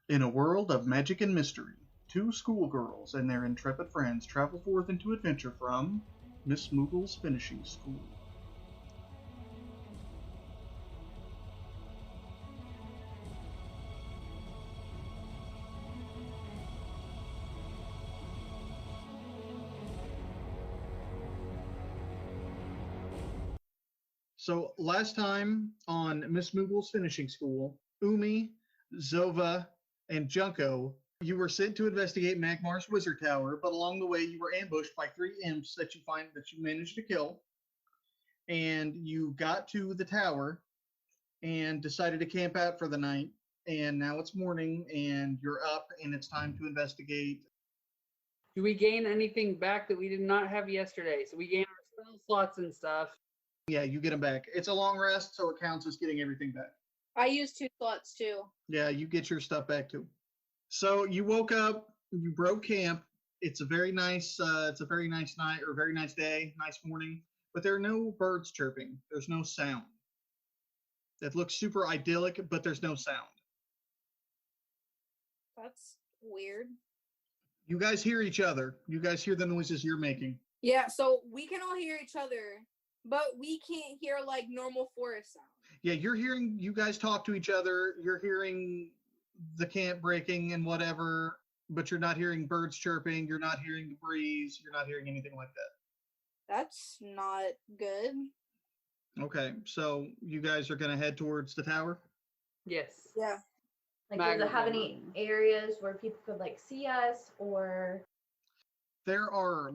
In a world of magic and mystery, two schoolgirls and their intrepid friends travel forth into adventure from Miss Moogle's Finishing School. So last time on Miss Moogle's Finishing School, Umi, Zova, and Junko, you were sent to investigate Magmar's Wizard Tower, but along the way you were ambushed by three imps that you managed to kill, and you got to the tower and decided to camp out for the night. And now it's morning, and you're up, and it's time to investigate. Do we gain anything back that we did not have yesterday? So we gain our spell slots and stuff. Yeah, you get them back. It's a long rest, so it counts as getting everything back. I used 2 slots too. Yeah, you get your stuff back too. So you woke up, you broke camp. It's a very nice night, or a very nice day, nice morning. But there are no birds chirping. There's no sound. It looks super idyllic, but there's no sound. That's weird. You guys hear each other. You guys hear the noises you're making. Yeah, so we can all hear each other, but we can't hear like normal forest sound. Yeah, you're hearing you guys talk to each other. You're hearing the camp breaking and whatever, but you're not hearing birds chirping. You're not hearing the breeze. You're not hearing anything like that. That's not good. Okay, so you guys are going to head towards the tower? Yes. Yeah. Like, does it have any areas where people could like see us, or? There are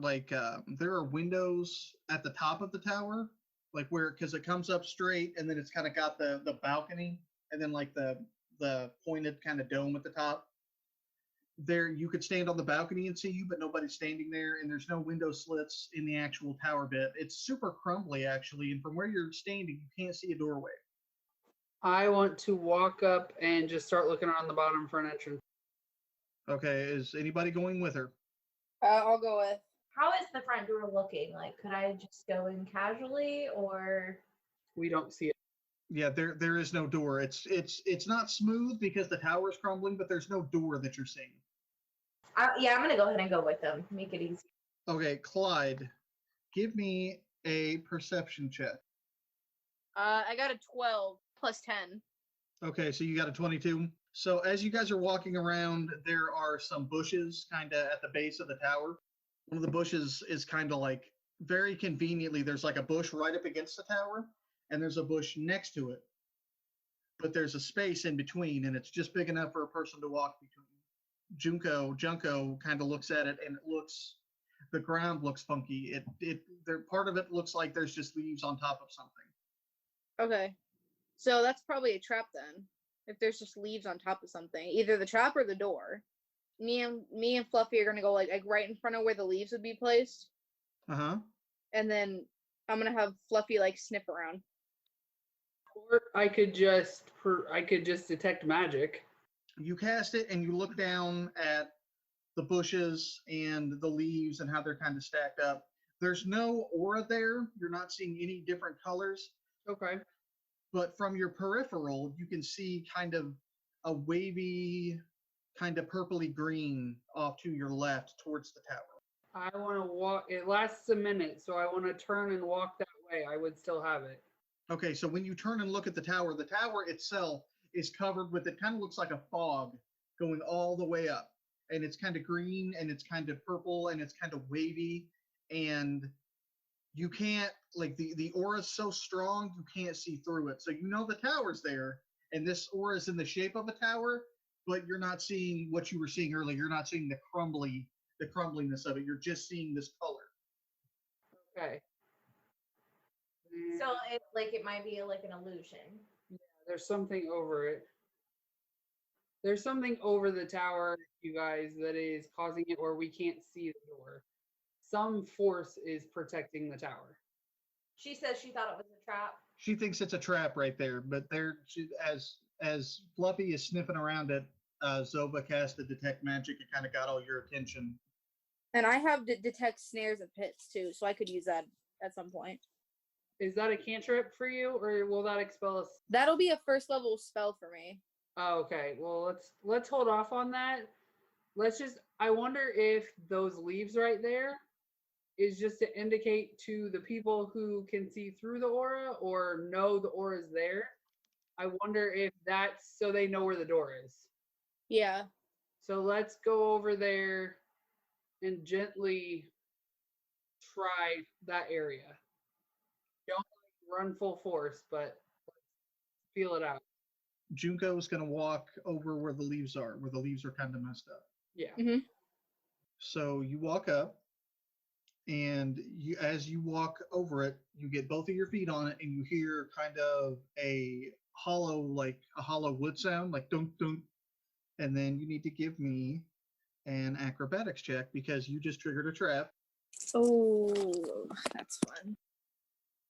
there are windows at the top of the tower, like because it comes up straight and then it's kind of got the balcony and then like the pointed kind of dome at the top. There you could stand on the balcony and see you, but nobody's standing there, and there's no window slits in the actual tower bit. It's super crumbly actually, and from where you're standing, you can't see a doorway. I want to walk up and just start looking around the bottom for an entrance. Okay, is anybody going with her? I'll go with. How is the front door looking? Like, could I just go in casually, or? We don't see it. Yeah, there is no door. It's not smooth because the tower is crumbling, but there's no door that you're seeing. Yeah, I'm gonna go ahead and go with them. Make it easy. Okay, Clyde, give me a perception check. I got a 12 plus 10. Okay, so you got a 22. So as you guys are walking around, there are some bushes kind of at the base of the tower. One of the bushes is kind of like, very conveniently, there's like a bush right up against the tower, and there's a bush next to it. But there's a space in between, and it's just big enough for a person to walk between. Junko kind of looks at it, and the ground looks funky. Part of it looks like there's just leaves on top of something. Okay. So that's probably a trap then. If there's just leaves on top of something, either the trap or the door. Me and Fluffy are gonna go like right in front of where the leaves would be placed. Uh-huh. And then I'm gonna have Fluffy like sniff around. Or I could just detect magic. You cast it and you look down at the bushes and the leaves and how they're kind of stacked up. There's no aura there. You're not seeing any different colors. Okay. But from your peripheral, you can see kind of a wavy, kind of purpley green off to your left towards the tower. I want to walk. It lasts a minute, so I want to turn and walk that way. I would still have it. Okay, so when you turn and look at the tower itself is covered with, it kind of looks like a fog going all the way up. And it's kind of green, and it's kind of purple, and it's kind of wavy. And you can't, like, the aura is so strong, you can't see through it. So you know the tower's there, and this aura is in the shape of a tower, but you're not seeing what you were seeing earlier. You're not seeing the crumbliness of it. You're just seeing this color. Okay. So it might be like an illusion. Yeah, there's something over it. There's something over the tower, you guys, that is causing it where we can't see the door. Some force is protecting the tower. She says she thought it was a trap. She thinks it's a trap right there, but as Fluffy is sniffing around it, Zova casted Detect Magic. It kind of got all your attention. And I have to detect snares and pits too, so I could use that at some point. Is that a cantrip for you, or will that expel us? That'll be a first level spell for me. Oh, okay. Well, let's hold off on that. I wonder if those leaves right there is just to indicate to the people who can see through the aura or know the aura is there. I wonder if that's so they know where the door is. Yeah. So let's go over there and gently try that area. Don't run full force, but feel it out. Junko is going to walk over where the leaves are, where the leaves are kind of messed up. Yeah. Mhm. So you walk up, and as you walk over it, you get both of your feet on it, and you hear kind of a hollow wood sound, like dunk dunk. And then you need to give me an acrobatics check because you just triggered a trap. Oh, that's fun.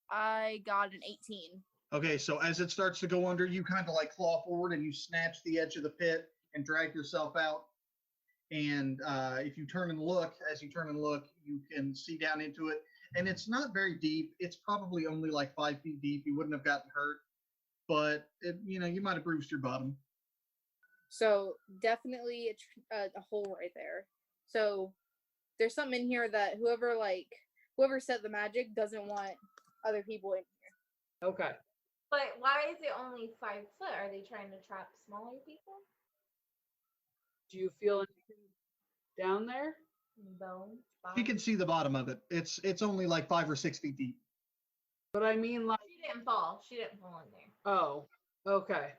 I got an 18. Okay, so as it starts to go under, you kind of like claw forward and you snatch the edge of the pit and drag yourself out. And if you turn and look, as you turn and look, you can see down into it. And it's not very deep. It's probably only like 5 feet deep. You wouldn't have gotten hurt, but you might have bruised your bottom. So definitely a hole right there. So there's something in here that whoever set the magic doesn't want other people in here. Okay. But why is it only 5 foot? Are they trying to trap smaller people? Do you feel anything down there? Bones. You can see the bottom of it. It's only like 5 or 6 feet deep. But I mean, like, She didn't fall. She didn't fall in there. oh, okay.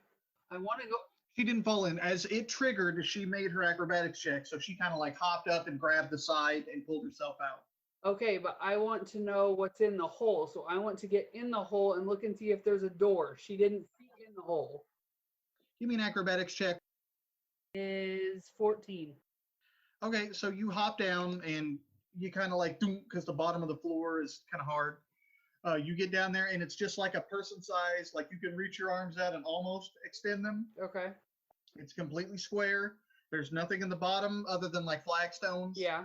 I want to go. She didn't fall in. As it triggered, she made her acrobatics check. So she kind of like hopped up and grabbed the side and pulled herself out. Okay, but I want to know what's in the hole. So I want to get in the hole and look and see if there's a door. She didn't see in the hole. You mean acrobatics check? Is 14. Okay, so you hop down and you kind of like doom because the bottom of the floor is kind of hard. You get down there and it's just like a person size, like you can reach your arms out and almost extend them. Okay. It's completely square. There's nothing in the bottom other than like flagstones. Yeah.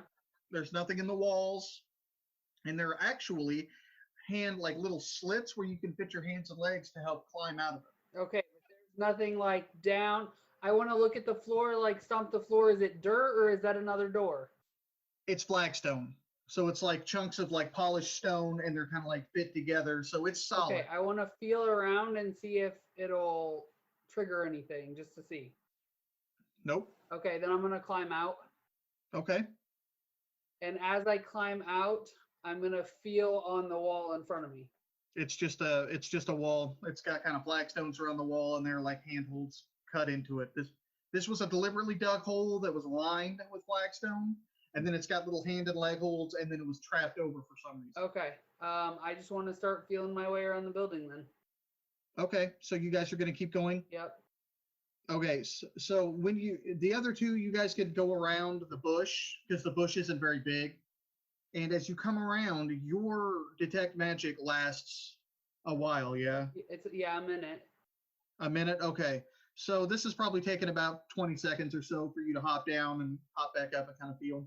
There's nothing in the walls. And there are actually like little slits where you can fit your hands and legs to help climb out of it. Okay. There's nothing like down. I want to look at the floor, like stomp the floor. Is it dirt or is that another door? It's flagstone. So it's like chunks of like polished stone and they're kind of like fit together. So it's solid. Okay. I want to feel around and see if it'll trigger anything just to see. Nope. Okay. Then I'm going to climb out. Okay. And as I climb out, I'm going to feel on the wall in front of me. It's just a wall. It's got kind of flagstones around the wall and they're like handholds cut into it. This was a deliberately dug hole that was lined with flagstone, and then it's got little hand and leg holds, and then it was trapped over for some reason. Okay. I just want to start feeling my way around the building then. Okay, so you guys are going to keep going? Yep. Okay, so when the other two, you guys could go around the bush because the bush isn't very big. And as you come around, your detect magic lasts a while, yeah? I'm in it. A minute? Okay. So this is probably taking about 20 seconds or so for you to hop down and hop back up and kind of feel.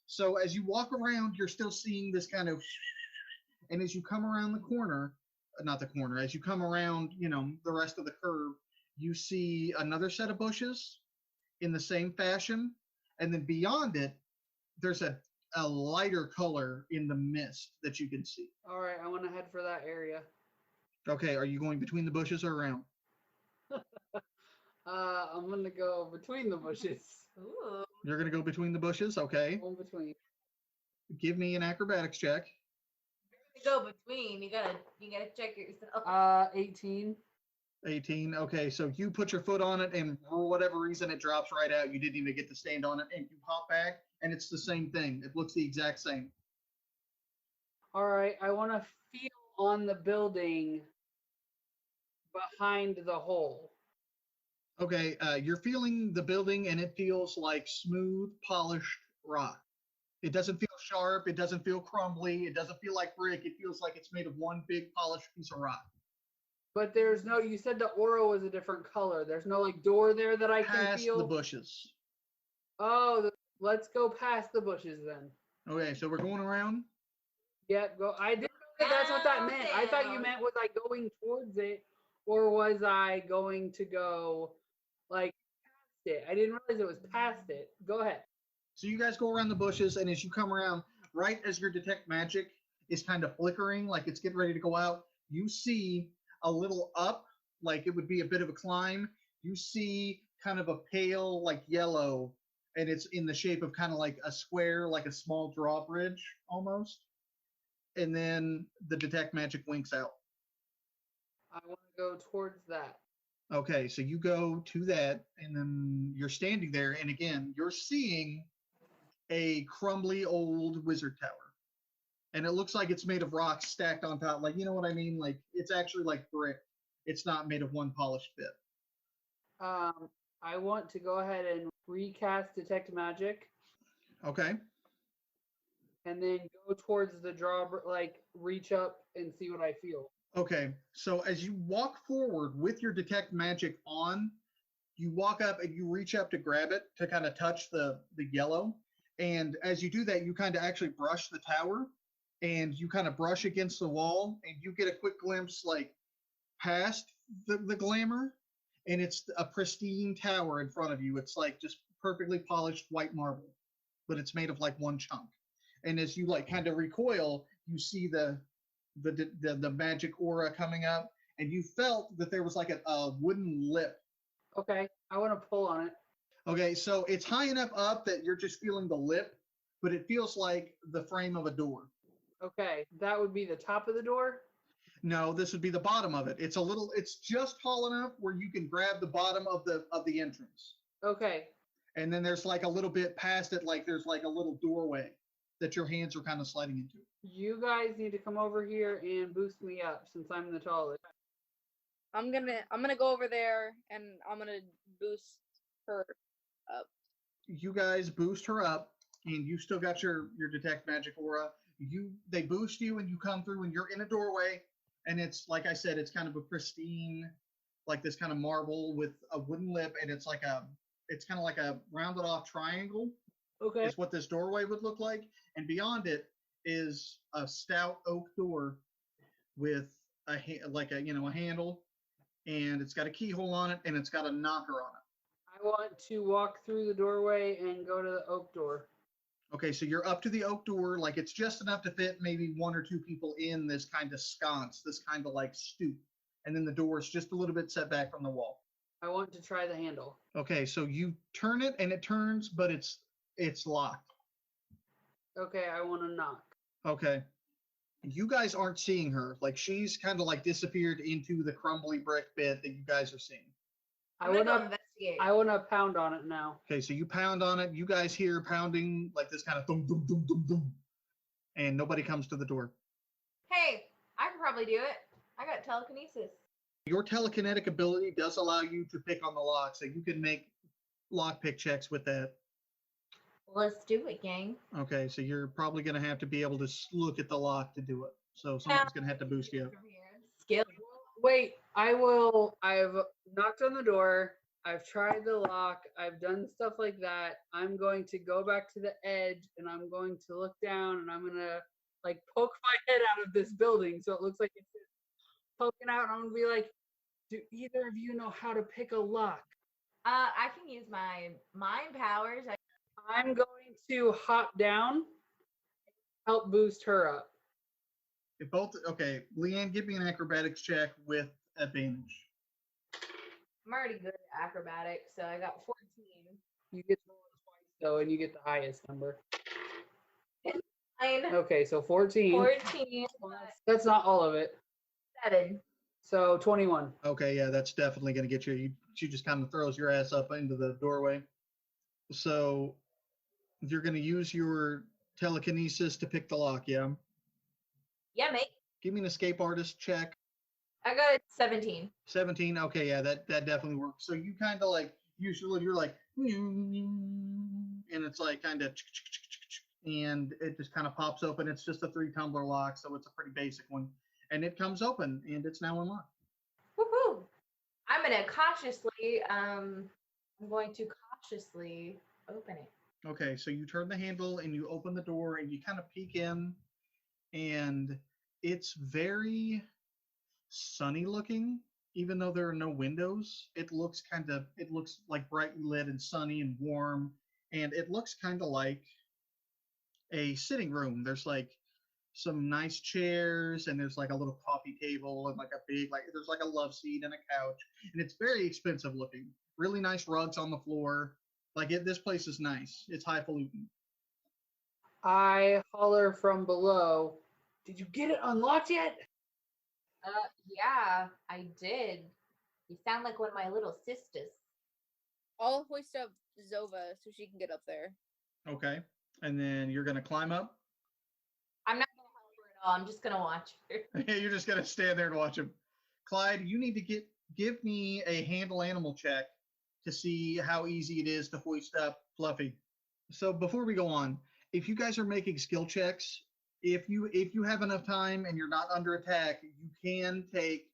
So as you walk around, you're still seeing this kind of, and as you come around the corner, not the corner, as you come around, the rest of the curve, you see another set of bushes in the same fashion. And then beyond it, there's a lighter color in the mist that you can see. All right. I want to head for that area. Okay. Are you going between the bushes or around? I'm going to go between the bushes. Ooh. You're going to go between the bushes? Okay. Go between. Give me an acrobatics check. Go between. You gotta check yourself. 18. 18. Okay, so you put your foot on it, and for whatever reason, it drops right out. You didn't even get to stand on it, and you hop back, and it's the same thing. It looks the exact same. All right. I want to feel on the building behind the hole. Okay, you're feeling the building, and it feels like smooth, polished rock. It doesn't feel sharp. It doesn't feel crumbly. It doesn't feel like brick. It feels like it's made of one big polished piece of rock. But there's no, you said the aura was a different color. There's no like door there that I can Past feel. the bushes. Oh, let's go past the bushes then. Okay, so we're going around? Yep, go. I didn't know that's what that meant. I thought you meant was I going towards it, or was I going to go like past it. I didn't realize it was past it. Go ahead. So you guys go around the bushes, and as you come around, right as your detect magic is kind of flickering, like it's getting ready to go out, you see a little up, like it would be a bit of a climb. You see kind of a pale, like yellow, and it's in the shape of kind of like a square, like a small drawbridge almost. And then the detect magic winks out. I want to go towards that. Okay, so you go to that, and then you're standing there, and again, you're seeing a crumbly old wizard tower. And it looks like it's made of rocks stacked on top. Like, you know what I mean? Like, it's actually like brick. It's not made of one polished bit. I want to go ahead and recast Detect Magic Okay. and then go towards the draw, like reach up and see what I feel. Okay. So as you walk forward with your detect magic on, you walk up and you reach up to grab it to kind of touch the yellow. And as you do that, you kind of actually brush the tower, and you kind of brush against the wall, and you get a quick glimpse like past the glamour, and it's a pristine tower in front of you. It's like just perfectly polished white marble, but it's made of like one chunk. And as you like kind of recoil, you see the magic aura coming up, and you felt that there was like a wooden lip. Okay, I want to pull on it. Okay, so it's high enough up that you're just feeling the lip, but it feels like the frame of a door. Okay, that would be the top of the door. No, this would be the bottom of it. It's just tall enough where you can grab the bottom of the entrance. Okay, And then there's like a little bit past it, like there's like a little doorway that your hands are kind of sliding into. you guys need to come over here and boost me up since I'm the tallest. I'm gonna go over there and I'm gonna boost her up. You guys boost her up, and you still got your detect magic aura. They boost you, and you come through, and you're in a doorway, and it's like I said, it's kind of a pristine, like this kind of marble with a wooden lip, and it's kind of like a rounded off triangle. Okay. Is what this doorway would look like, and beyond it is a stout oak door with a handle, and it's got a keyhole on it, and it's got a knocker on it. I want to walk through the doorway and go to the oak door. Okay, so you're up to the oak door, like it's just enough to fit maybe one or two people in this kind of sconce, this kind of like stoop, and then the door is just a little bit set back from the wall. I want to try the handle. Okay, so you turn it, and it turns, but it's locked. Okay, I want to knock. Okay. You guys aren't seeing her. Like she's kind of like disappeared into the crumbly brick bit that you guys are seeing. I'm gonna go investigate. I want to pound on it now. Okay, so you pound on it. You guys hear pounding like this kind of thum, thum, thum, thum, thum, and nobody comes to the door. Hey, I can probably do it. I got telekinesis. Your telekinetic ability does allow you to pick on the lock, so you can make lockpick checks with that. Let's do it, gang. Okay, so you're probably going to have to be able to look at the lock to do it. So someone's going to have to boost you up. From here. Skill. Wait, I've knocked on the door. I've tried the lock. I've done stuff like that. I'm going to go back to the edge, and I'm going to look down, and I'm going to like poke my head out of this building so it looks like it's poking out, and I'm going to be like, do either of you know how to pick a lock? I can use my mind powers. I'm going to hop down, help boost her up. Okay, Leanne, give me an acrobatics check with advantage. I'm already good at acrobatics, so I got 14. You get to roll it twice though, and you get the highest number. 9, Okay, so 14. 14, That's not all of it. 7. So 21. Okay, yeah, that's definitely going to get you. She just kind of throws your ass up into the doorway. So you're going to use your telekinesis to pick the lock, yeah? Yeah, mate. Give me an escape artist check. I got 17. 17. Okay, yeah, that definitely works. So you kind of like usually you're like, and it's like kind of, and it just kind of pops open. It's just a 3-tumbler lock, so it's a pretty basic one, and it comes open, and it's now unlocked. Woohoo! I'm going to cautiously open it. Okay, so you turn the handle and you open the door and you kind of peek in, and it's very sunny looking. even though there are no windows, it looks like brightly lit and sunny and warm, and it looks kind of like a sitting room. There's like some nice chairs, and there's like a little coffee table, and like a big there's like a love seat and a couch, and it's very expensive looking. Really nice rugs on the floor. This place is nice. It's highfalutin. I holler from below. Did you get it unlocked yet? Yeah, I did. You sound like one of my little sisters. I'll hoist up Zova so she can get up there. Okay, and then you're gonna climb up. I'm not gonna help her at all. I'm just gonna watch her. You're just gonna stand there and watch him. Clyde, you need to give me a handle animal check to see how easy it is to hoist up Fluffy. So before we go on, if you guys are making skill checks, if you have enough time and you're not under attack, you can take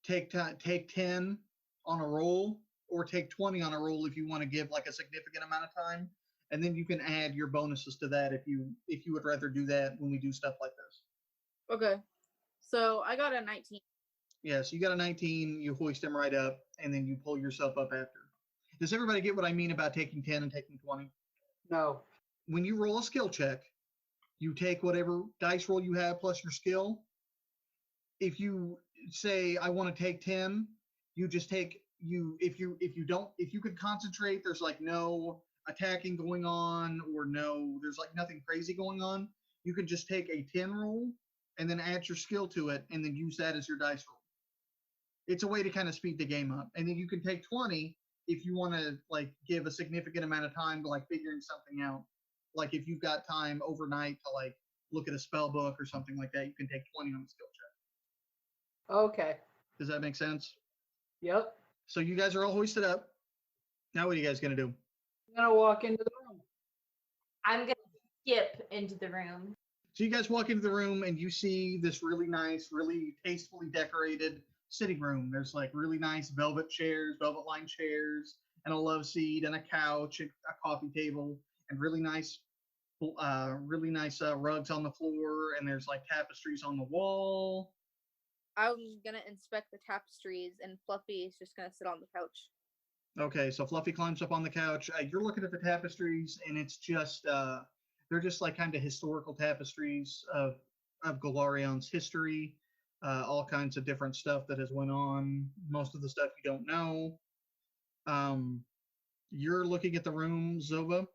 10 on a roll, or take 20 on a roll if you want to give like a significant amount of time, and then you can add your bonuses to that if you would rather do that when we do stuff like this. Okay. So I got a 19. Yeah, so you got a 19, you hoist him right up, and then you pull yourself up after. Does everybody get what I mean about taking 10 and taking 20? No. When you roll a skill check, you take whatever dice roll you have plus your skill. If you say I want to take 10, you just take if you can concentrate, there's like no attacking going on, or there's like nothing crazy going on, you can just take a 10 roll and then add your skill to it, and then use that as your dice roll. It's a way to kind of speed the game up. And then you can take 20 if you want to like give a significant amount of time to like figuring something out. Like if you've got time overnight to like look at a spell book or something like that, you can take 20 on the skill check. Okay. Does that make sense? Yep. So you guys are all hoisted up. Now what are you guys going to do? I'm gonna walk into the room. I'm gonna skip into the room. So you guys walk into the room and you see this really nice, really tastefully decorated sitting room. There's like really nice velvet lined chairs, and a love seat and a couch, and a coffee table, and really nice rugs on the floor, and there's like tapestries on the wall. I'm gonna inspect the tapestries, and Fluffy is just gonna sit on the couch. Okay, so Fluffy climbs up on the couch. You're looking at the tapestries, and it's just they're just like kind of historical tapestries of Golarion's history, all kinds of different stuff that has went on. Most of the stuff you don't know. You're looking at the room, Zova.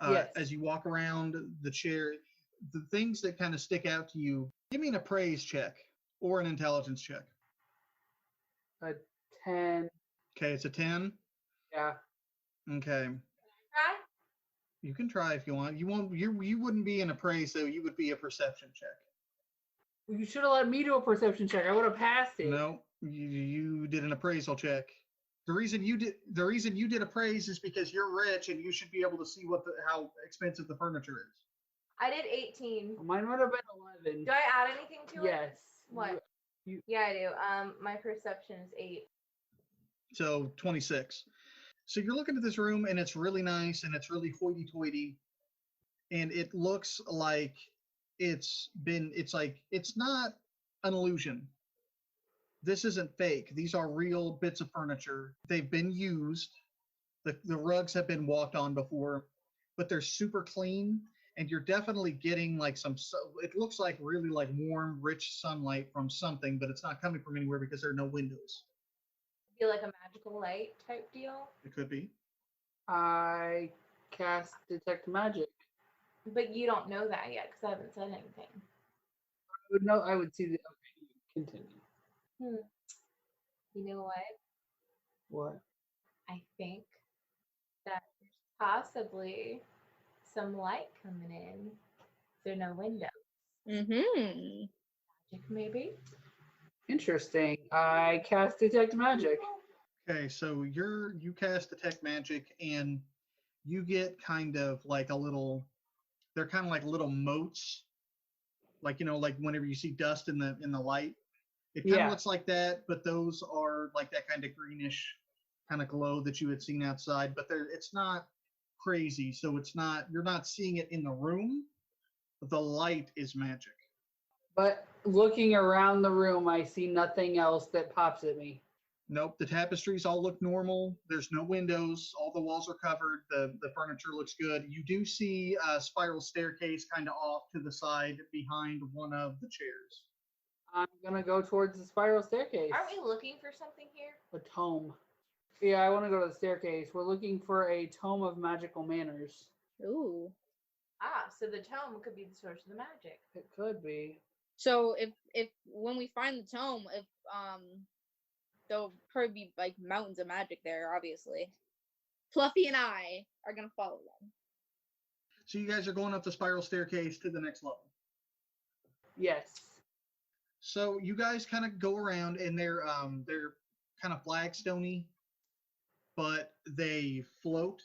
Yes. As you walk around the chair, the things that kind of stick out to you. Give me an appraise check or an intelligence check. A 10. Okay, it's a 10. Yeah. Okay. Try? You can try if you want. You won't. You wouldn't be an appraise, though. You would be a perception check. You should have let me do a perception check. I would have passed it. No, you did an appraisal check. The reason you did appraise is because you're rich and you should be able to see how expensive the furniture is. I did 18. Mine would have been 11. Do I add anything to it? Yes. What? You, Yeah, I do. My perception is 8. So 26. So you're looking at this room, and it's really nice, and it's really hoity-toity, and it looks like it's not an illusion. This isn't fake. These are real bits of furniture. They've been used. The rugs have been walked on before, but they're super clean, and you're definitely getting like it looks like really like warm, rich sunlight from something, but it's not coming from anywhere because there are no windows. Feel like a magical light type deal. It could be. I cast Detect Magic. But you don't know that yet because I haven't said anything. I would see the. Okay, continue. You know what? What? I think that there's possibly some light coming in. There are no windows. Mm-hmm. Magic, maybe? Interesting. I cast Detect Magic. Okay, so you cast Detect Magic, and you get kind of like they're kind of like little motes, like like whenever you see dust in the light, it kind of looks like that, but those are like that kind of greenish kind of glow that you had seen outside, but it's not crazy, so you're not seeing it in the room. The light is magic. But looking around the room, I see nothing else that pops at me. Nope, the tapestries all look normal. There's no windows. All the walls are covered. The furniture looks good. You do see a spiral staircase kind of off to the side behind one of the chairs. I'm gonna go towards the spiral staircase. Aren't we looking for something here? A tome. Yeah, I want to go to the staircase. We're looking for a tome of magical manners. Ooh. Ah, so the tome could be the source of the magic. It could be. So if when we find the tome, if there'll probably be like mountains of magic there, obviously. Fluffy and I are gonna follow them. So you guys are going up the spiral staircase to the next level. Yes. So you guys kind of go around, and they're kind of flagstony, but they float.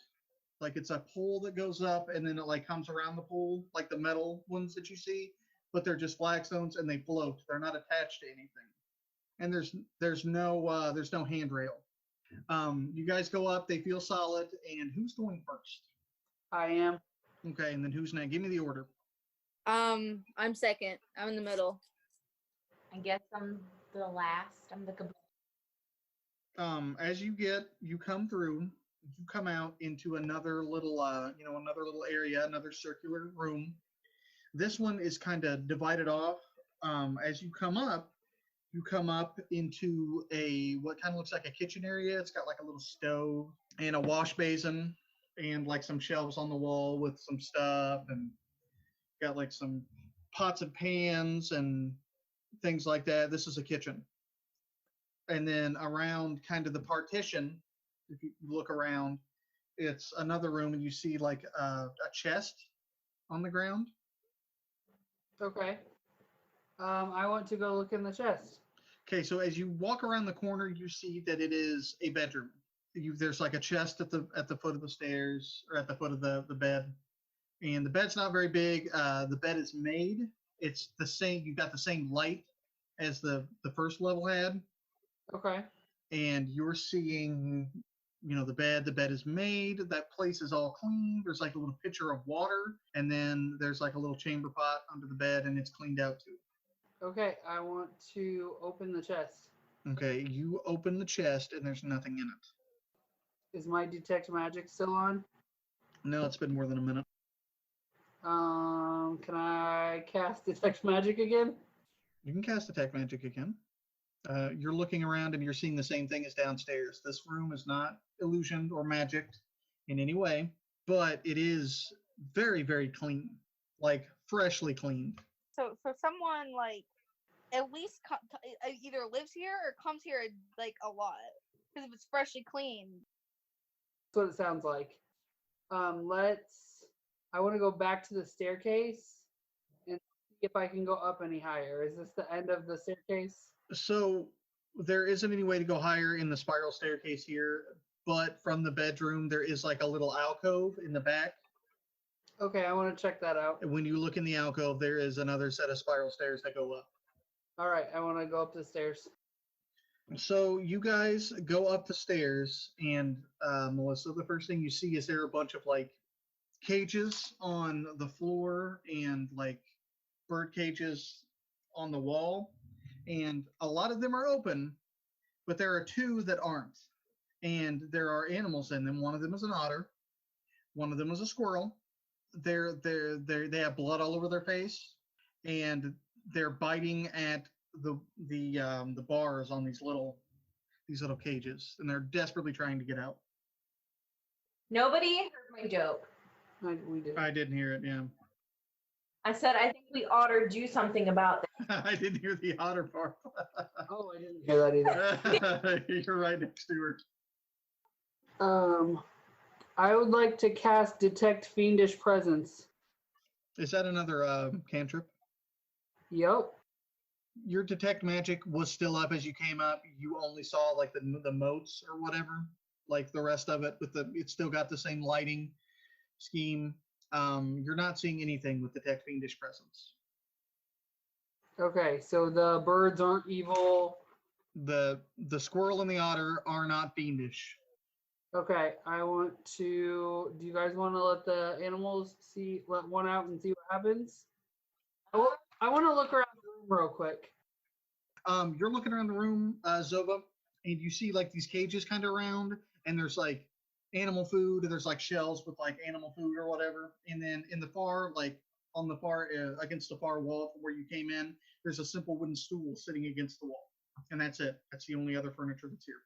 Like it's a pole that goes up, and then it like comes around the pole, like the metal ones that you see. But they're just flagstones, and they float. They're not attached to anything. And there's no handrail. You guys go up. They feel solid. And who's going first? I am. Okay, and then who's next? Give me the order. I'm second. I'm in the middle. I guess I'm the last. I'm the caboose. As you come through, you come out into another little area, another circular room. This one is kind of divided off. As you come up into what kind of looks like a kitchen area. It's got like a little stove and a wash basin and like some shelves on the wall with some stuff, and got like some pots and pans and things like that. This is a kitchen. And then around kind of the partition, if you look around, it's another room, and you see like a chest on the ground. Okay. I want to go look in the chest. Okay, so as you walk around the corner, you see that it is a bedroom. There's like a chest at the foot of the stairs, or at the foot of the bed, and the bed's not very big. The bed is made. It's the same. You've got the same light as the first level had. Okay. And you're seeing, the bed. The bed is made. That place is all clean. There's like a little pitcher of water, and then there's like a little chamber pot under the bed, and it's cleaned out too. Okay, I want to open the chest. Okay, you open the chest, and there's nothing in it. Is my detect magic still on? No, it's been more than a minute. Can I cast detect magic again? You can cast detect magic again. You're looking around, and you're seeing the same thing as downstairs. This room is not illusioned or magicked in any way, but it is very, very clean, like freshly cleaned. So someone like at least either lives here or comes here like a lot, because if it's freshly clean. That's what it sounds like. I want to go back to the staircase and see if I can go up any higher. Is this the end of the staircase? So there isn't any way to go higher in the spiral staircase here, but from the bedroom, there is like a little alcove in the back. Okay, I want to check that out. And when you look in the alcove, there is another set of spiral stairs that go up. All right, I want to go up the stairs. So you guys go up the stairs, and Melissa, the first thing you see is there are a bunch of like cages on the floor and like bird cages on the wall, and a lot of them are open, but there are two that aren't, and there are animals in them. One of them is an otter, one of them is a squirrel. They have blood all over their face, and they're biting at the bars on these little cages, and they're desperately trying to get out. Nobody heard my joke. We did. I didn't hear it. Yeah. I said I think we ought to do something about this. I didn't hear the otter part. Oh, I didn't hear that either. You're right next to her. I would like to cast Detect Fiendish Presence. Is that another cantrip? Yep. Your detect magic was still up as you came up. You only saw like the motes or whatever, like the rest of it. It's still got the same lighting scheme. You're not seeing anything with Detect Fiendish Presence. Okay, so the birds aren't evil. The squirrel and the otter are not fiendish. Okay, do you guys want to let the animals let one out and see what happens? I want to look around the room room real quick. You're looking around the room, Zova, and you see like these cages kind of around, and there's like animal food, there's like shells with like animal food or whatever, and then in the far, like on the far, against the far wall from where you came in, there's a simple wooden stool sitting against the wall, and that's it. That's the only other furniture that's here.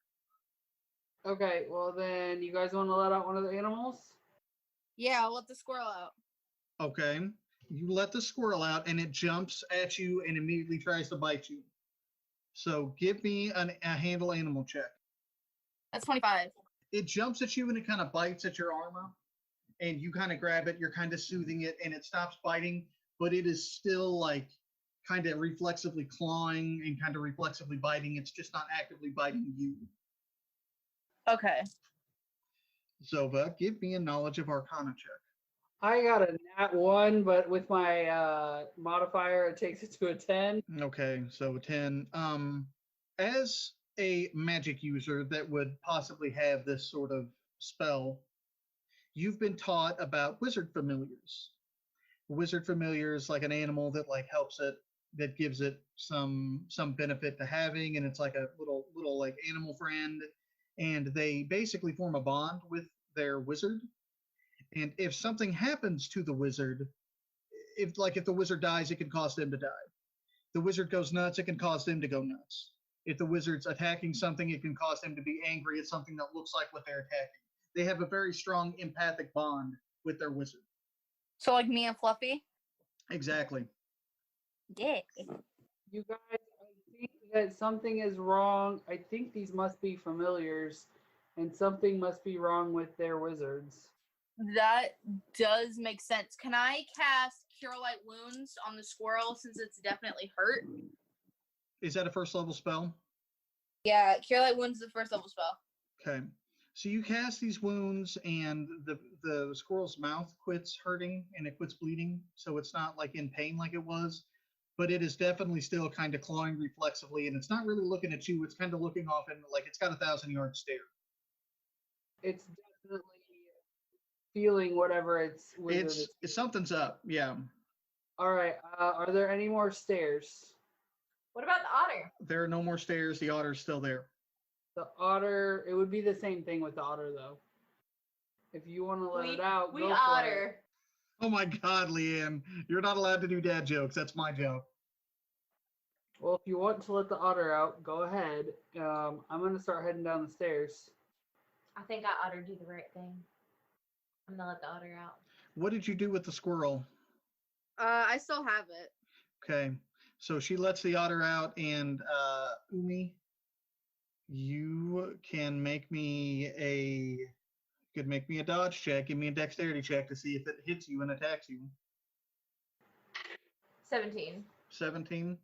Okay, well then you guys want to let out one of the animals? Yeah, I'll let the squirrel out. Okay, you let the squirrel out, and it jumps at you and immediately tries to bite you. So give me a handle animal check. That's 25. It jumps at you and it kind of bites at your armor, and you kind of grab it. You're kind of soothing it, and it stops biting, but it is still like kind of reflexively clawing and kind of reflexively biting. It's just not actively biting you. Okay. Zova, give me a knowledge of Arcana check. I got a nat 1, but with my modifier, it takes it to a 10. Okay, so 10. As a magic user that would possibly have this sort of spell, you've been taught about wizard familiars. Wizard familiar is like an animal that like helps it, that gives it some benefit to having, and it's like a little like animal friend, and they basically form a bond with their wizard. And if something happens to the wizard, if the wizard dies, it can cause them to die. The wizard goes nuts, it can cause them to go nuts. If the wizard's attacking something, it can cause them to be angry at something that looks like what they're attacking. They have a very strong empathic bond with their wizard. So like me and Fluffy? Exactly. Yeah. You guys, I think that something is wrong. I think these must be familiars, and something must be wrong with their wizards. That does make sense. Can I cast Cure Light Wounds on the squirrel since it's definitely hurt? Is that a first level spell? Yeah, Cure Light Wounds is the first level spell. Okay. So you cast these wounds, and the squirrel's mouth quits hurting and it quits bleeding. So it's not like in pain like it was, but it is definitely still kind of clawing reflexively, and it's not really looking at you. It's kind of looking off, and like it's got a 1,000-yard stare. It's definitely feeling whatever its wizard is. Something's up. Yeah. All right. Are there any more stairs? What about the otter? There are no more stairs. The otter's still there. The otter, it would be the same thing with the otter, though. If you want to let it out, we go for it. otter. Oh my God, Leanne. You're not allowed to do dad jokes. That's my job. Well, if you want to let the otter out, go ahead. I'm going to start heading down the stairs. I think I ought to do the right thing. I'm gonna let the otter out. What did you do with the squirrel? I still have it. Okay. So she lets the otter out, and Umi, you can make me a dodge check. Give me a dexterity check to see if it hits you and attacks you. 17. 17.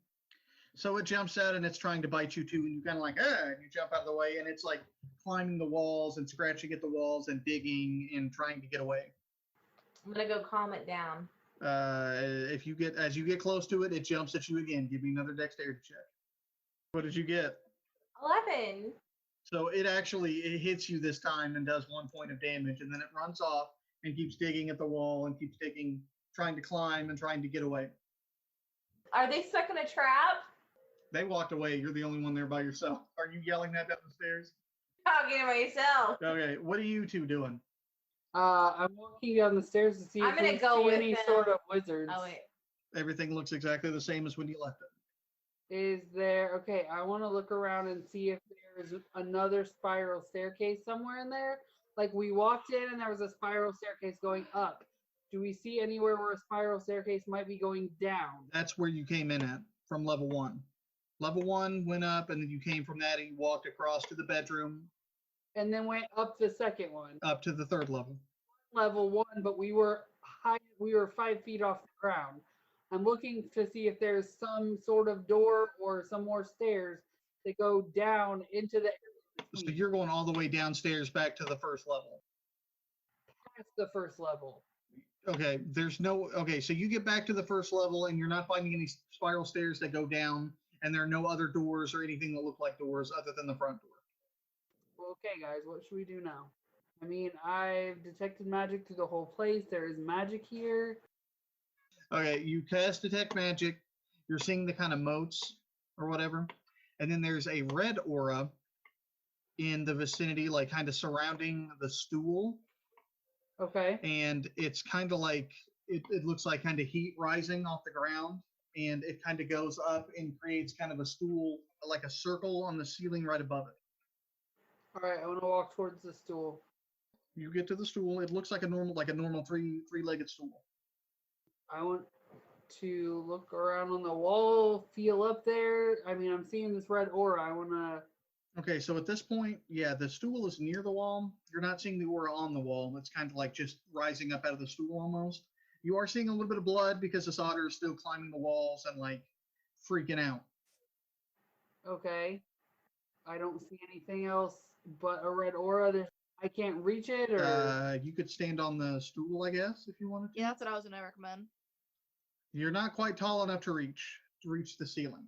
So it jumps out and it's trying to bite you too, and you kind of like, and you jump out of the way, and it's like climbing the walls and scratching at the walls and digging and trying to get away. I'm gonna go calm it down. As you get close to it, it jumps at you again. Give me another dexterity check. What did you get? 11. So it hits you this time and does 1 point of damage, and then it runs off and keeps digging at the wall and keeps digging, trying to climb and trying to get away. Are they stuck in a trap? They walked away. You're the only one there by yourself. Are you yelling that down the stairs? Talking to myself. Okay, what are you two doing? I'm walking down the stairs to see I'm if gonna we go see with any them. sort of wizards. Oh wait. Everything looks exactly the same as when you left it. Is there, okay, I want to look around and see if there's another spiral staircase somewhere in there. Like we walked in and there was a spiral staircase going up. Do we see anywhere where a spiral staircase might be going down? That's where you came in at, from level 1. Level 1 went up, and then you came from that and you walked across to the bedroom. And then went up the second one. Up to the 3rd level. Level 1, but we were 5 feet off the ground. I'm looking to see if there's some sort of door or some more stairs that go down into the area. So you're going all the way downstairs back to the 1st level. Past the 1st level. Okay, so you get back to the 1st level and you're not finding any spiral stairs that go down, and there are no other doors or anything that look like doors other than the front door. Well, okay, guys, what should we do now? I mean, I've detected magic through the whole place. There is magic here. Okay, you cast Detect Magic. You're seeing the kind of motes or whatever. And then there's a red aura in the vicinity, like kind of surrounding the stool. Okay. And it's kind of like, it looks like kind of heat rising off the ground. And it kind of goes up and creates kind of a stool, like a circle on the ceiling right above it. All right, I want to walk towards the stool. You get to the stool. It looks like a normal three-legged stool. I want to look around on the wall, feel up there. I mean, I'm seeing this red aura. I want to. Okay, so at this point, yeah, the stool is near the wall. You're not seeing the aura on the wall. It's kind of like just rising up out of the stool almost. You are seeing a little bit of blood because this otter is still climbing the walls and like freaking out. Okay. I don't see anything else but a red aura. I can't reach it, or You could stand on the stool, I guess, if you wanted to. Yeah, that's what I was gonna recommend. You're not quite tall enough to reach the ceiling.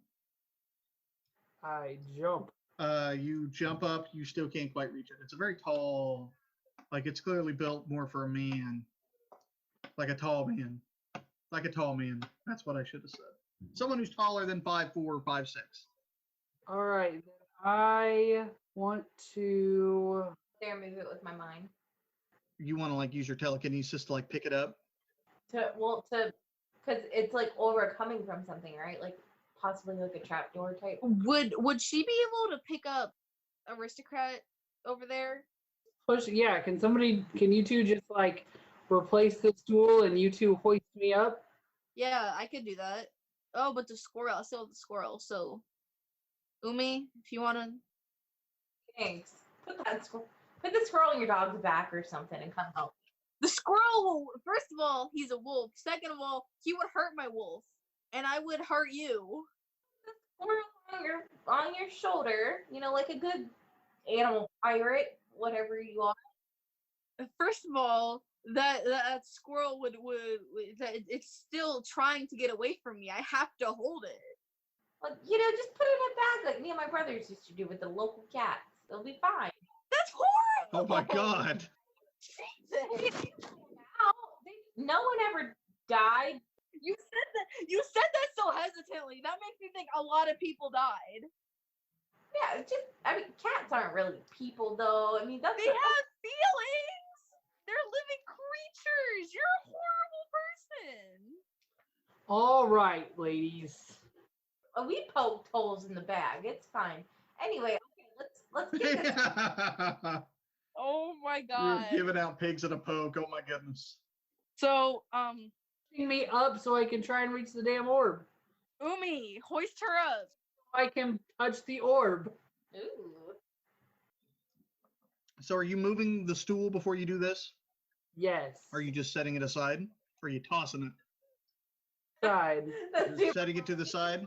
I jump. You jump up, you still can't quite reach it. It's a very tall, like it's clearly built more for a man. Like a tall man. Like a tall man. That's what I should have said. Someone who's taller than 5'4", 5'6". All right. Then I want to. There, move it with my mind. You want to like use your telekinesis to like pick it up? Because it's like overcoming from something, right? Like possibly like a trapdoor type. Would she be able to pick up Aristocrat over there? Push. Yeah. Can you two just like replace the stool and you two hoist me up? Yeah, I could do that. Oh, but the squirrel, I still have the squirrel. So, Umi, if you wanna. Thanks. Put the squirrel on your dog's back or something and come help. The squirrel will, first of all, he's a wolf. Second of all, he would hurt my wolf. And I would hurt you. The squirrel on your shoulder, like a good animal pirate, whatever you are. First of all, that squirrel it's still trying to get away from me. I have to hold it. Like, just put it in a bag like me and my brothers used to do with the local cats. They'll be fine. That's horrible. Oh my god. Jesus. No one ever died. You said that so hesitantly. That makes me think a lot of people died. Yeah, cats aren't really people though. They have feelings. They're living creatures. You're a horrible person. All right, ladies. We poked holes in the bag. It's fine. Anyway, okay, let's get this. Oh my god. You're giving out pigs at a poke. Oh my goodness. So, Bring me up so I can try and reach the damn orb. Umi, hoist her up. I can touch the orb. Ooh. So are you moving the stool before you do this? Yes. Or are you just setting it aside? Or are you tossing it? Side. You're setting it to the side?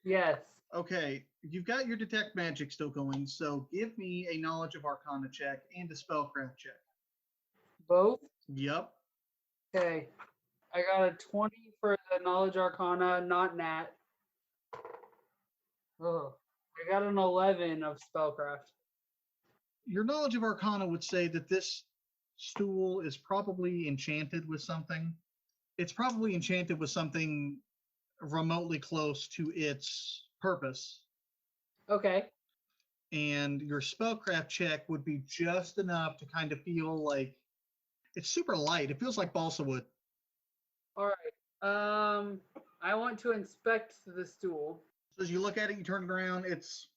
Yes. Okay, you've got your detect magic still going, so give me a knowledge of arcana check and a spellcraft check. Both? Yep. Okay. I got a 20 for the knowledge arcana, not nat. Oh, I got an 11 of spellcraft. Your knowledge of arcana would say that this stool is probably enchanted with something. It's probably enchanted with something remotely close to its purpose. Okay. And your spellcraft check would be just enough to kind of feel like it's super light. It feels like balsa wood. All right. I want to inspect the stool. So as you look at it, you turn it around. It's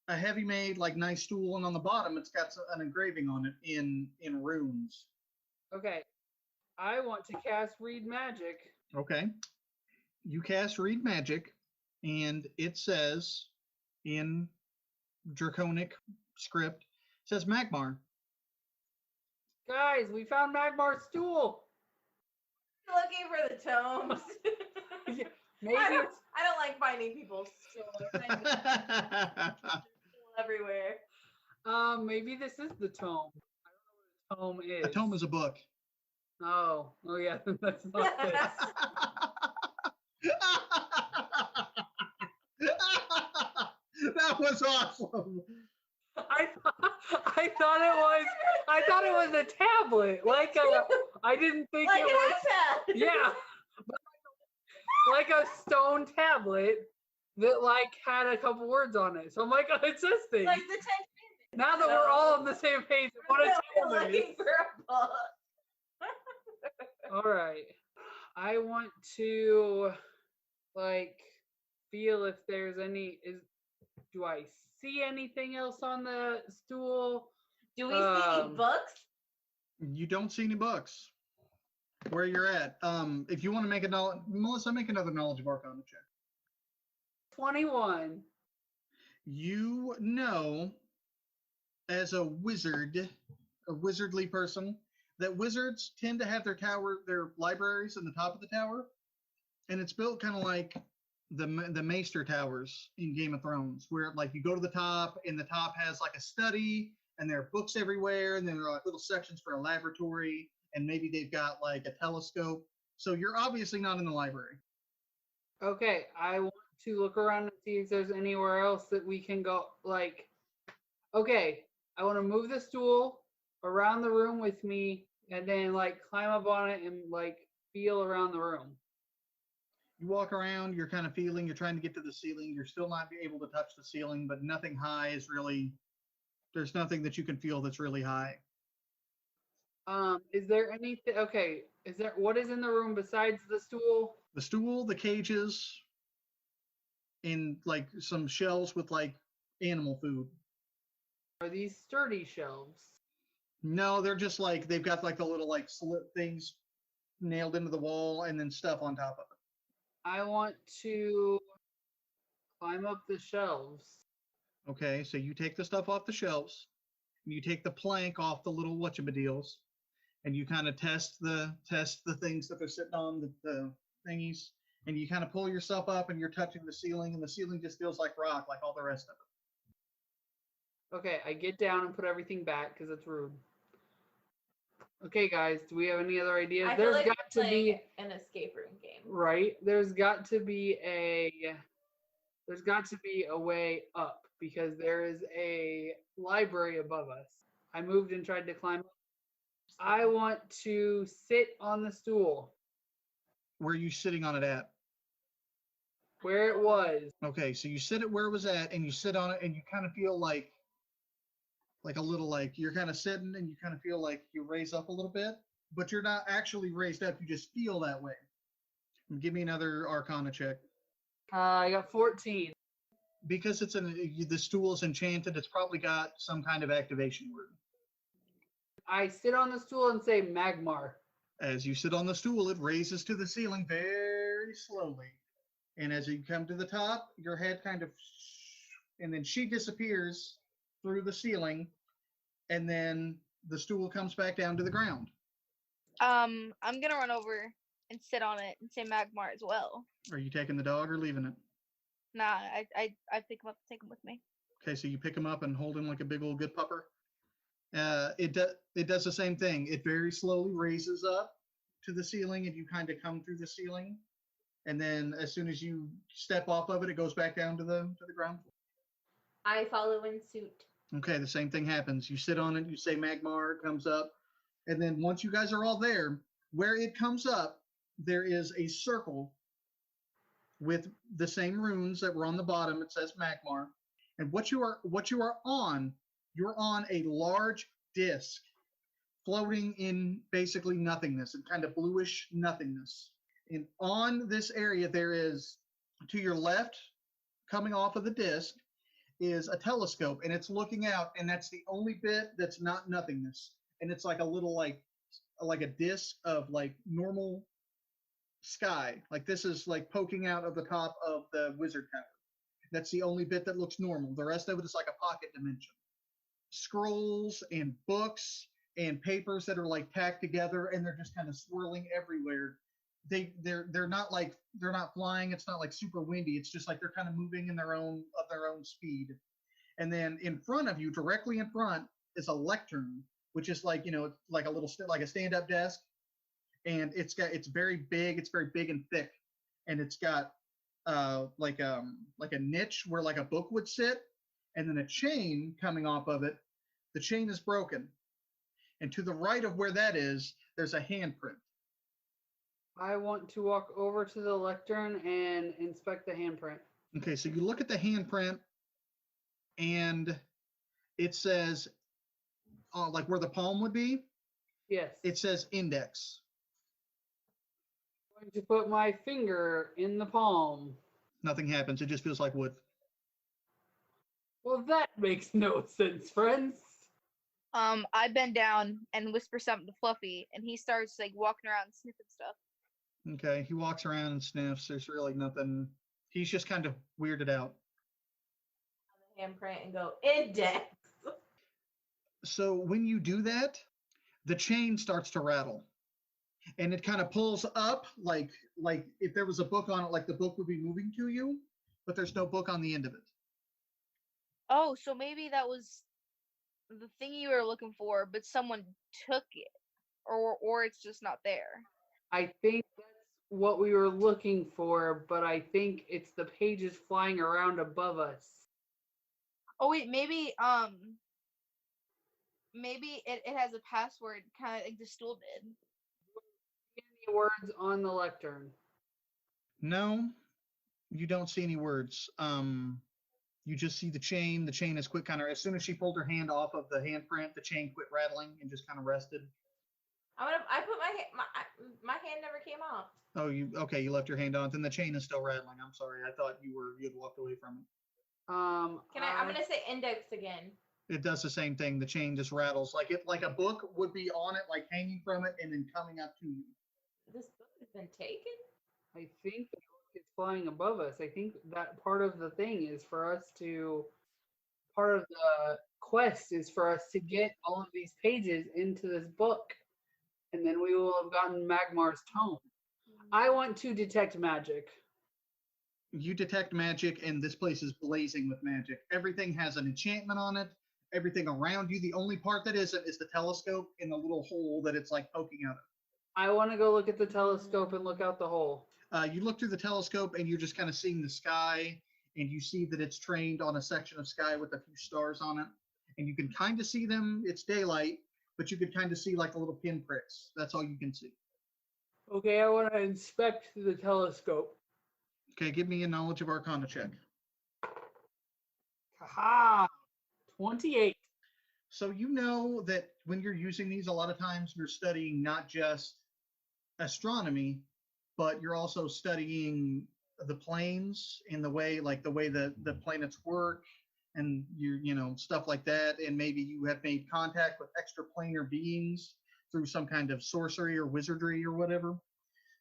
a heavy made, like nice stool, and on the bottom, it's got an engraving on it in runes. Okay. I want to cast Read Magic. Okay. You cast Read Magic, and it says in Draconic script, it says Magmar. Guys, we found Magmar's stool. Looking for the tomes. Maybe I don't like finding people's stools. Everywhere. Maybe this is the tome. I don't know what a tome is. A tome is a book. Oh yeah, that's not this. That was awesome. I thought it was a tablet. I didn't think Like it an was. iPad. Yeah. like a stone tablet that like had a couple words on it. So I'm like, oh, it says things. Like the 10 Now that we're all on the same page, what a table is. looking for a book. All right. I want to like feel if there's any do I see anything else on the stool? Do we see any books? You don't see any books where you're at. If you want to make a knowledge, Melissa, make another knowledge of Arcana check. 21. You know, as a wizard, a wizardly person, that wizards tend to have their libraries in the top of the tower, and it's built kind of like the Maester Towers in Game of Thrones, where like you go to the top, and the top has like a study, and there are books everywhere, and then there are like little sections for a laboratory, and maybe they've got like a telescope. So you're obviously not in the library. Okay, I want to look around and see if there's anywhere else that we can go. Like, okay, I want to move the stool around the room with me, and then like climb up on it and like feel around the room. You walk around, you're kind of feeling, you're trying to get to the ceiling. You're still not able to touch the ceiling, but nothing high is really, there's nothing that you can feel that's really high. Is there anything, okay, what is in the room besides the stool? The stool, the cages, and like some shelves with like animal food. Are these sturdy shelves? No, they're just like, they've got like the little like slit things nailed into the wall and then stuff on top of it. I want to climb up the shelves. Okay, so you take the stuff off the shelves, and you take the plank off the little whatchabadeals, and you kind of test the things that they're sitting on, the thingies, and you kind of pull yourself up, and you're touching the ceiling, and the ceiling just feels like rock, like all the rest of it. Okay, I get down and put everything back because it's rude. Okay, guys, do we have any other ideas? I feel There's like got to be an escape room game. right. There's got to be a way up because there is a library above us. I moved and tried to climb up. I want to sit on the stool Where are you sitting on it at? where it was. Okay, so you sit it where it was at, and you sit on it, and you kind of feel like a little like you're kind of sitting, and you kind of feel like you raise up a little bit, but you're not actually raised up. You just feel that way. Give me another Arcana check. I got 14. Because the stool is enchanted, it's probably got some kind of activation word. I sit on the stool and say Magmar. As you sit on the stool, it raises to the ceiling very slowly. And as you come to the top, your head kind of, and then she disappears through the ceiling, and then the stool comes back down to the ground. I'm gonna run over and sit on it and say Magmar as well. Are you taking the dog or leaving it? Nah, I pick him up and take him with me. Okay, so you pick him up and hold him like a big old good pupper. It does the same thing. It very slowly raises up to the ceiling, and you kind of come through the ceiling, and then as soon as you step off of it, it goes back down to the ground. I follow in suit. Okay, the same thing happens. You sit on it, you say Magmar, it comes up, and then once you guys are all there, where it comes up, there is a circle with the same runes that were on the bottom. It says Magmar, and what you are on, you're on a large disc floating in basically nothingness, and kind of bluish nothingness. And on this area, there is, to your left, coming off of the disc, is a telescope, and it's looking out, and that's the only bit that's not nothingness. And it's like a little like a disc of like normal sky. Like this is like poking out of the top of the wizard tower. That's the only bit that looks normal. The rest of it is like a pocket dimension. Scrolls and books and papers that are like tacked together, and they're just kind of swirling everywhere. They're not flying. It's not like super windy. It's just like they're kind of moving in their own speed. And then in front of you, directly in front, is a lectern, which is like, like a little like a stand-up desk, and it's very big. It's very big and thick, and it's got like a niche where like a book would sit, and then a chain coming off of it. The chain is broken, and to the right of where that is, there's a handprint. I want to walk over to the lectern and inspect the handprint. Okay, so you look at the handprint, and it says, like where the palm would be, Yes. it says index. I'm going to put my finger in the palm. Nothing happens. It just feels like wood. Well, that makes no sense, friends. I bend down and whisper something to Fluffy, and he starts like walking around sniffing stuff. Okay, he walks around and sniffs. There's really nothing. He's just kind of weirded out. Handprint and go index. So when you do that, the chain starts to rattle, and it kind of pulls up like if there was a book on it, like the book would be moving to you, but there's no book on the end of it. Oh, so maybe that was the thing you were looking for, but someone took it, or it's just not there. I think that's what we were looking for, but I think it's the pages flying around above us. Oh wait, maybe it has a password, kind of like the stool did. Any words on the lectern? No, you don't see any words. You just see the chain. The chain is quit kind of, as soon as she pulled her hand off of the handprint, the chain quit rattling and just kind of rested. I put my hand never came off. Oh, okay, you left your hand on it, then the chain is still rattling. I'm sorry. I thought you had walked away from it. I'm gonna say index again. It does the same thing. The chain just rattles like a book would be on it, like hanging from it and then coming up to you. This book has been taken. I think the book is flying above us. I think that part of the thing is for us to, part of the quest is for us to get all of these pages into this book, and then we will have gotten Magmar's tome. I want to detect magic. You detect magic, and this place is blazing with magic. Everything has an enchantment on it. Everything around you. The only part that isn't is the telescope in the little hole that it's like poking out of. I want to go look at the telescope and look out the hole. You look through the telescope, and you're just kind of seeing the sky, and you see that it's trained on a section of sky with a few stars on it. And you can kind of see them. It's daylight, but you could kind of see like the little pinpricks. That's all you can see. Okay, I want to inspect the telescope. Okay, give me a knowledge of Arcana check. Haha! 28. So you know that when you're using these, a lot of times you're studying not just astronomy, but you're also studying the planes in the way the planets work, and stuff like that. And maybe you have made contact with extraplanar beings through some kind of sorcery or wizardry or whatever.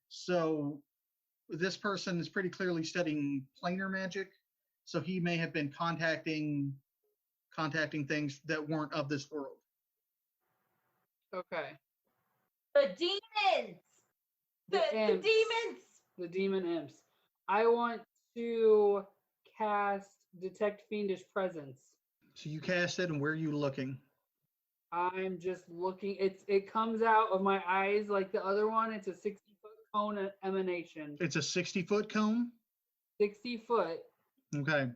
So this person is pretty clearly studying planar magic. So he may have been contacting things that weren't of this world. Okay. The demons. The demons. The demon imps. I want to cast Detect Fiendish Presence. So you cast it, and where are you looking? I'm just looking. It comes out of my eyes like the other one. It's a 60-foot cone emanation. It's a 60-foot cone? 60 foot. Okay.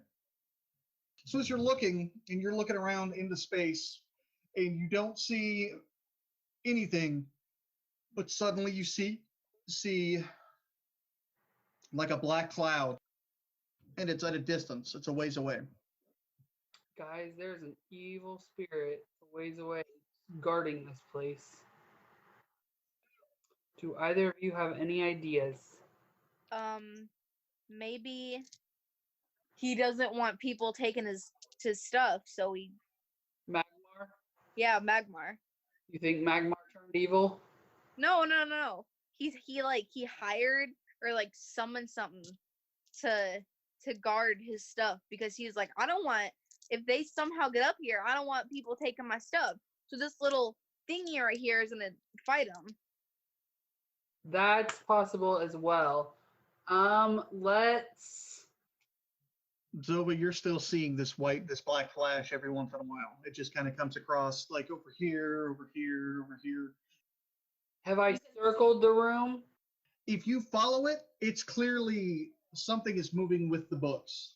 So as you're looking, and you're looking around into space, and you don't see anything, but suddenly you see like a black cloud, and it's at a distance. It's a ways away. Guys, there's an evil spirit a ways away guarding this place. Do either of you have any ideas? Maybe he doesn't want people taking his stuff, so he. Magmar? Yeah, Magmar. You think Magmar turned evil? No. He hired or like summoned something to guard his stuff, because he's like, I don't want, if they somehow get up here, I don't want people taking my stuff. So this little thingy right here is gonna fight him. That's possible as well. Let's. Zova, you're still seeing this black flash every once in a while. It just kind of comes across like over here, over here, over here. Have I circled the room? If you follow it, it's clearly something is moving with the books.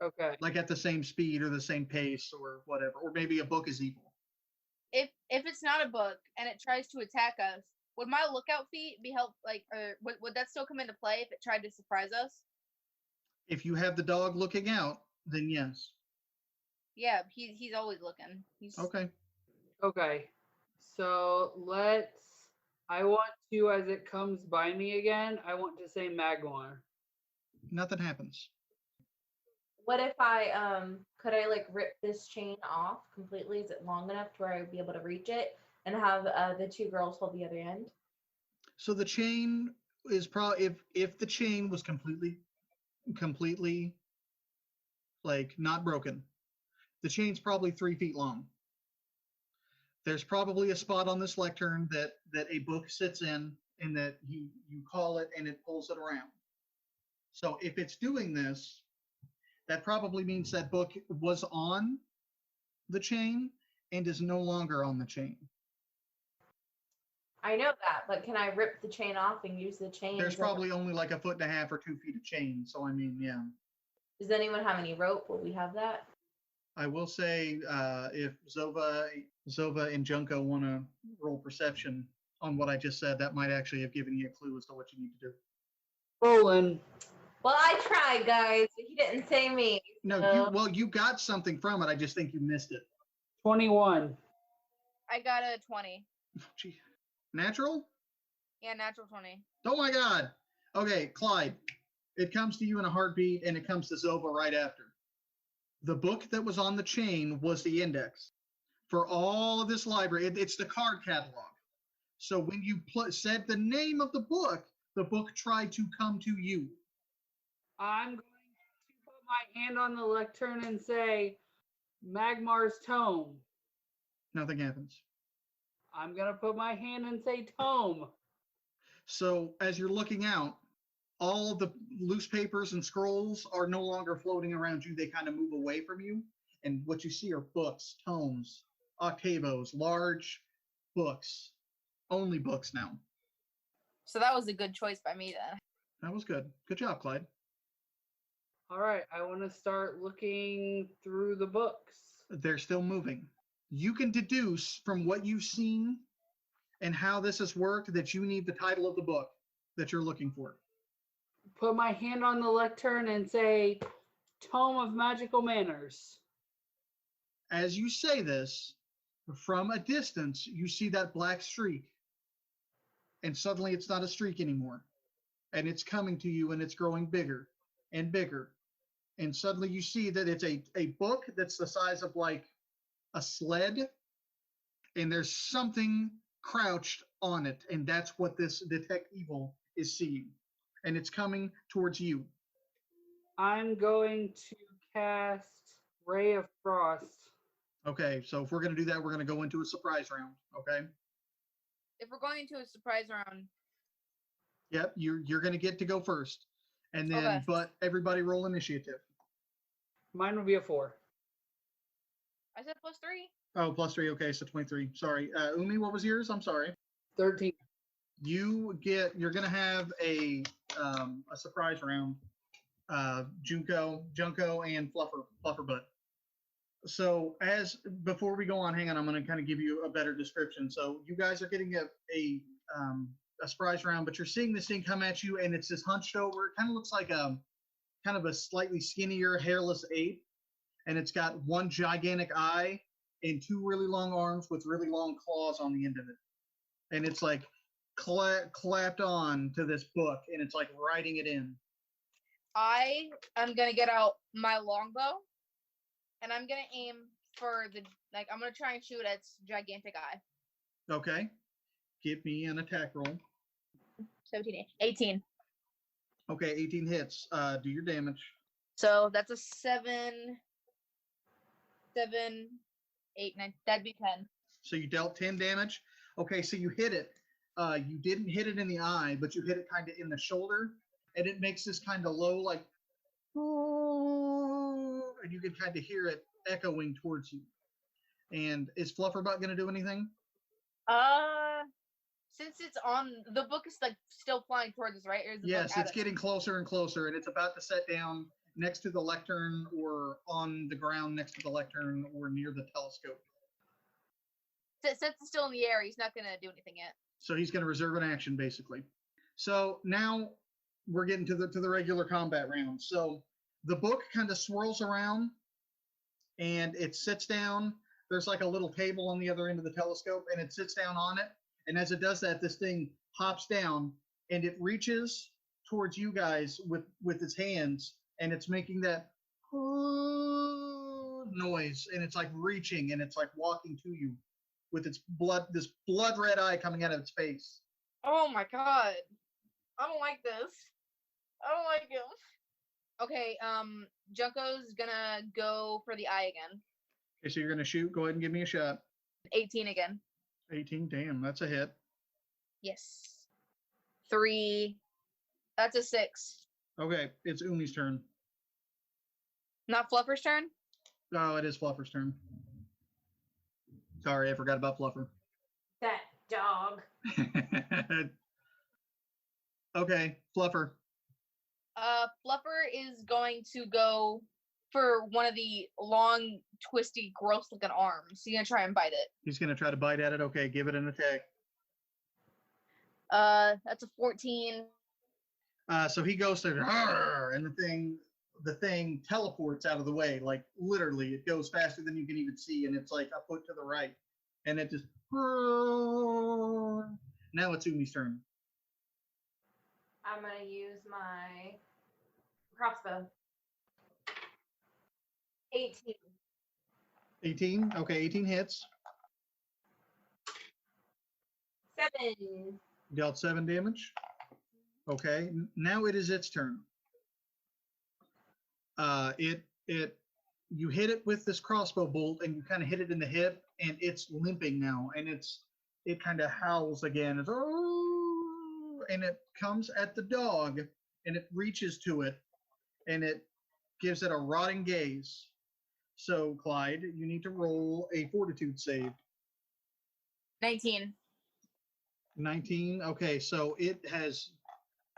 Okay. Like at the same speed or the same pace or whatever. Or maybe a book is evil. If it's not a book and it tries to attack us, Would my lookout feat be help? Like, or would that still come into play if it tried to surprise us? If you have the dog looking out, then yes. Yeah, he's always looking. He's Okay. Okay. So I want to, as it comes by me again, I want to say Magmar. Nothing happens. What if could I like rip this chain off completely? Is it long enough to where I would be able to reach it and have the two girls hold the other end? So the chain is probably if the chain was completely like not broken, the chain's probably 3 feet long. There's probably a spot on this lectern that a book sits in, and that you call it and it pulls it around. So if it's doing this, that probably means that book was on the chain and is no longer on the chain. I know that, but can I rip the chain off and use the chain? There's probably only like 1.5 feet or 2 feet of chain. So I mean, yeah. Does anyone have any rope? Will we have that? I will say, if Zova and Junko want to roll perception on what I just said, that might actually have given you a clue as to what you need to do. Rolling. Well, I tried, guys. He didn't say me. No, you got something from it. I just think you missed it. 21. I got a 20. Gee. Natural? Yeah, natural 20. Oh my God. Okay, Clyde. It comes to you in a heartbeat, and it comes to Zova right after. The book that was on the chain was the index for all of this library. It's the card catalog. So when you said the name of the book tried to come to you. I'm going to put my hand on the lectern and say, Magmar's Tome. Nothing happens. I'm going to put my hand and say Tome. So as you're looking out, all of the loose papers and scrolls are no longer floating around you. They kind of move away from you. And what you see are books, tomes, octavos, large books. Only books now. So that was a good choice by me then. That was good. Good job, Clyde. All right, I want to start looking through the books. They're still moving. You can deduce from what you've seen and how this has worked that you need the title of the book that you're looking for. Put my hand on the lectern and say, Tome of Magical Manners. As you say this, from a distance, you see that black streak. And suddenly it's not a streak anymore. And it's coming to you, and it's growing bigger and bigger. And suddenly you see that it's a book that's the size of like a sled. And there's something crouched on it. And that's what this Detect Evil is seeing. And it's coming towards you. I'm going to cast Ray of Frost. Okay, so if we're going to do that, we're going to go into a surprise round, okay? If we're going into a surprise round. Yep, you're going to get to go first. And then, Okay. But everybody roll initiative. Mine will be a 4. I said +3. Oh, +3, okay, so 23. Sorry. Umi, what was yours? I'm sorry. 13. You're going to have a surprise round. Junko and Flufferbutt. So before we go on, hang on, I'm going to kind of give you a better description. So you guys are getting a surprise round, but you're seeing this thing come at you, and it's just hunched over. It kind of looks like kind of a slightly skinnier, hairless ape, and it's got one gigantic eye and 2 really long arms with really long claws on the end of it. And it's like clapped on to this book, and it's like writing it in. I am going to get out my longbow, and I'm going to aim for I'm going to try and shoot at its gigantic eye. Okay. Give me an attack roll. 17, 18. Okay, 18 hits. Do your damage. So that's a 7, 8, 9. That'd be 10. So you dealt 10 damage. Okay, so you hit it. You didn't hit it in the eye, but you hit it kind of in the shoulder, and it makes this kind of low, like, and you can kind of hear it echoing towards you. And is Flufferbutt going to do anything? Since it's on, the book is like still flying towards us, right? Or is the Yes, book it's getting closer and closer, and it's about to set down next to the lectern or on the ground next to the lectern or near the telescope. Since it's still in the air, he's not going to do anything yet. So he's going to reserve an action, basically. So now we're getting to the regular combat round. So the book kind of swirls around, and it sits down. There's like a little table on the other end of the telescope, and it sits down on it. And as it does that, this thing hops down, and it reaches towards you guys with its hands, and it's making that noise, and it's like reaching, and it's like walking to you with its this blood red eye coming out of its face. Oh my god. I don't like this. I don't like him. Okay, Junko's gonna go for the eye again. Okay, so you're gonna shoot. Go ahead and give me a shot. 18 again. 18, damn, that's a hit. Yes. 3. That's a 6. Okay, it's Umi's turn. Not Fluffer's turn? Oh, it is Fluffer's turn. Sorry, I forgot about Fluffer. That dog. Okay, Fluffer. Fluffer is going to go for one of the long, twisty, gross-looking arms. He's gonna try and bite it. He's gonna try to bite at it. Okay, give it an attack. That's a 14. So he goes to, and the thing teleports out of the way. Like literally, it goes faster than you can even see, and it's like a foot to the right, and it just. Now it's Umi's turn. I'm gonna use my crossbow. 18. 18. Okay, 18 hits. 7. Dealt 7 damage. Okay, now it is its turn. You hit it with this crossbow bolt, and you kind of hit it in the hip, and it's limping now, and it kind of howls again. It's, oh, and it comes at the dog, and it reaches to it, and it gives it a rotting gaze. So, Clyde, you need to roll a fortitude save. 19. 19. Okay, so it has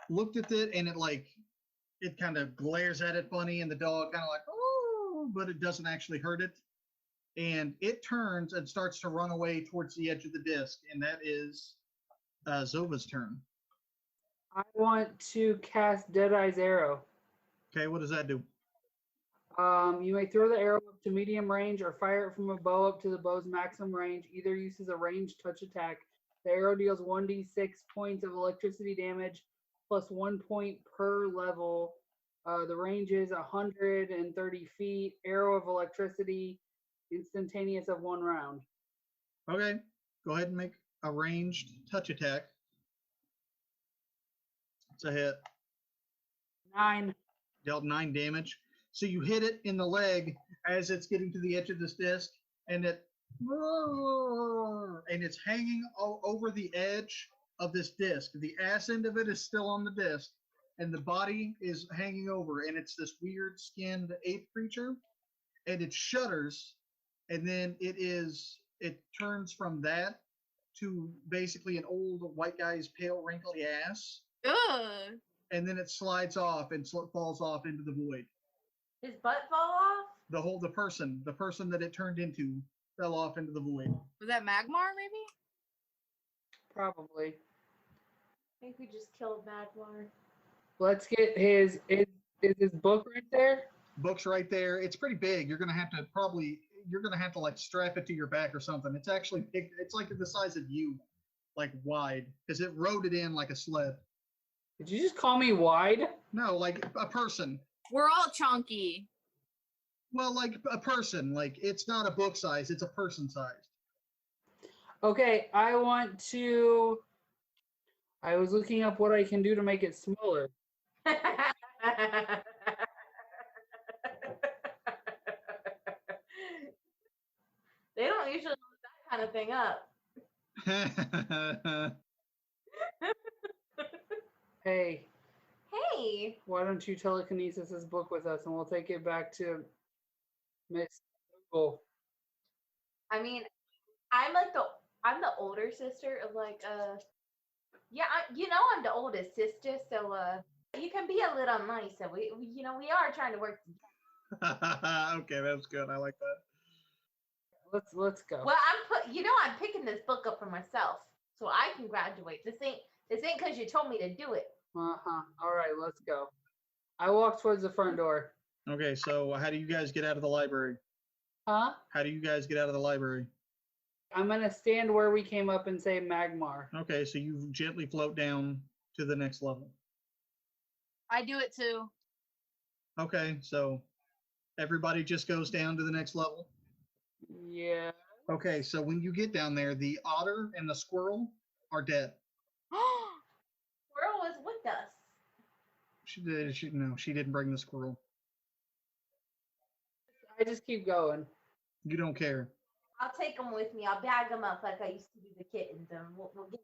looked at it, and it kind of glares at it funny, and the dog kind of like, oh, but it doesn't actually hurt it. And it turns and starts to run away towards the edge of the disc, and that is Zova's turn. I want to cast Deadeye's Arrow. Okay, what does that do? You may throw the arrow up to medium range or fire it from a bow up to the bow's maximum range. Either uses a ranged touch attack. The arrow deals 1d6 points of electricity damage plus 1 point per level. The range is 130 feet. Arrow of electricity, instantaneous of 1 round. Okay, go ahead and make a ranged touch attack. It's a hit. 9. Dealt 9 damage. So you hit it in the leg as it's getting to the edge of this disc, and it's hanging over the edge of this disc. The ass end of it is still on the disc, and the body is hanging over, and it's this weird skinned ape creature, and it shudders, and then it turns from that to basically an old white guy's pale, wrinkly ass. Ugh. And then it slides off and falls off into the void. His butt fall off? The person that it turned into fell off into the void. Was that Magmar, maybe? Probably. I think we just killed Magmar. Let's get his. Is his book right there? Book's right there. It's pretty big. You're gonna have to like strap it to your back or something. It's actually big. It's like the size of you, like wide, because it rode it in like a sled. Did you just call me wide? No, like a person. We're all chunky. Well, like a person. Like it's not a book size. It's a person size. Okay, I was looking up what I can do to make it smaller. They don't usually look that kind of thing up. Hey, Hey. why don't you telekinesis this book with us, and we'll take it back to Miss Google. I mean, I'm the older sister of yeah, I'm the oldest sister, so you can be a little nicer. We are trying to work together. Okay, that's good. I like that. Let's go. Well, I'm picking this book up for myself, so I can graduate. This ain't because you told me to do it. Uh-huh. All right, let's go. I walk towards the front door. Okay, so how do you guys get out of the library? Huh? How do you guys get out of the library? I'm going to stand where we came up and say Magmar. Okay, so you gently float down to the next level. I do it too. Okay, so everybody just goes down to the next level. Yeah. Okay, so when you get down there, the otter and the squirrel are dead. Squirrel was with us. No, she didn't bring the squirrel. I just keep going. You don't care. I'll take them with me. I'll bag them up like I used to do the kittens, and we'll get.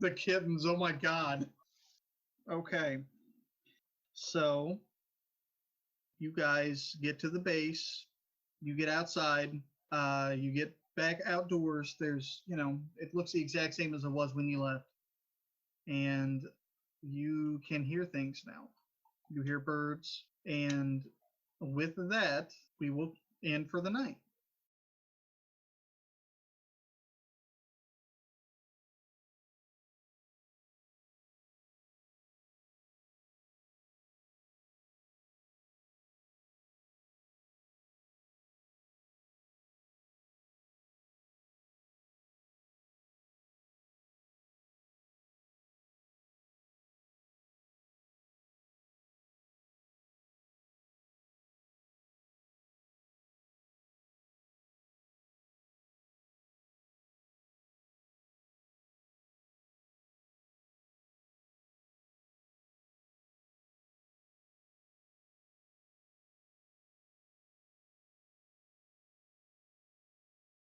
The kittens, oh my god. Okay. So you guys get to the base, you get outside, you get back outdoors. There's, it looks the exact same as it was when you left. And you can hear things now. You hear birds. And with that, we will end for the night.